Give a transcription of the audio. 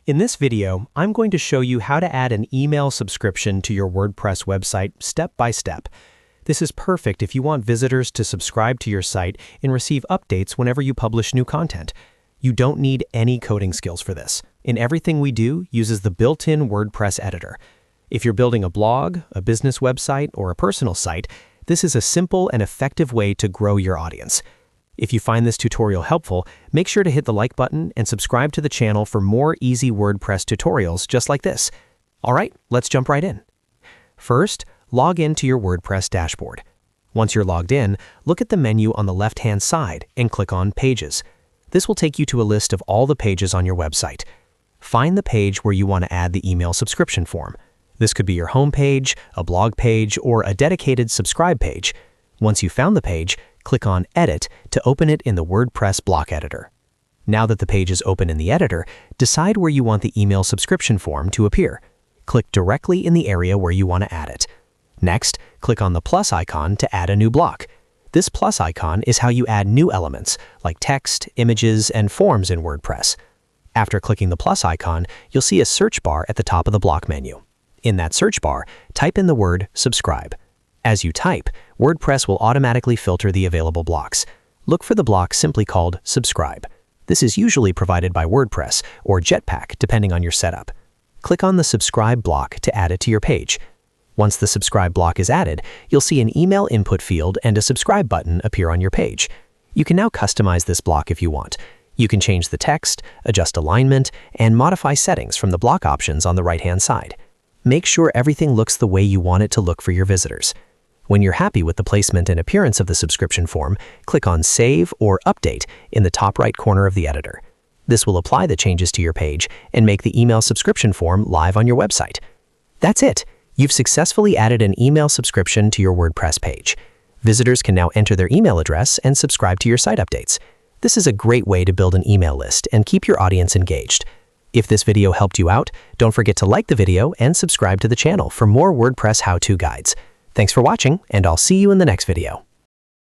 In this video, I'm going to show you how to add an email subscription to your WordPress website step by step. This is perfect if you want visitors to subscribe to your site and receive updates whenever you publish new content. You don't need any coding skills for this, and everything we do uses the built-in WordPress editor. If you're building a blog, a business website, or a personal site, this is a simple and effective way to grow your audience. If you find this tutorial helpful, make sure to hit the like button and subscribe to the channel for more easy WordPress tutorials just like this. All right, let's jump right in. First, log in to your WordPress dashboard. Once you're logged in, look at the menu on the left-hand side and click on Pages. This will take you to a list of all the pages on your website. Find the page where you want to add the email subscription form. This could be your home page, a blog page, or a dedicated subscribe page. Once you've found the page, click on Edit to open it in the WordPress block editor. Now that the page is open in the editor, decide where you want the email subscription form to appear. Click directly in the area where you want to add it. Next, click on the plus icon to add a new block. This plus icon is how you add new elements, like text, images, and forms in WordPress. After clicking the plus icon, you'll see a search bar at the top of the block menu. In that search bar, type in the word subscribe. As you type, WordPress will automatically filter the available blocks. Look for the block simply called subscribe. This is usually provided by WordPress or Jetpack, depending on your setup. Click on the subscribe block to add it to your page. Once the subscribe block is added, you'll see an email input field and a subscribe button appear on your page. You can now customize this block if you want. You can change the text, adjust alignment, and modify settings from the block options on the right-hand side. Make sure everything looks the way you want it to look for your visitors. When you're happy with the placement and appearance of the subscription form, click on Save or Update in the top right corner of the editor. This will apply the changes to your page and make the email subscription form live on your website. That's it! You've successfully added an email subscription to your WordPress page. Visitors can now enter their email address and subscribe to your site updates. This is a great way to build an email list and keep your audience engaged. If this video helped you out, don't forget to like the video and subscribe to the channel for more WordPress how-to guides. Thanks for watching, and I'll see you in the next video.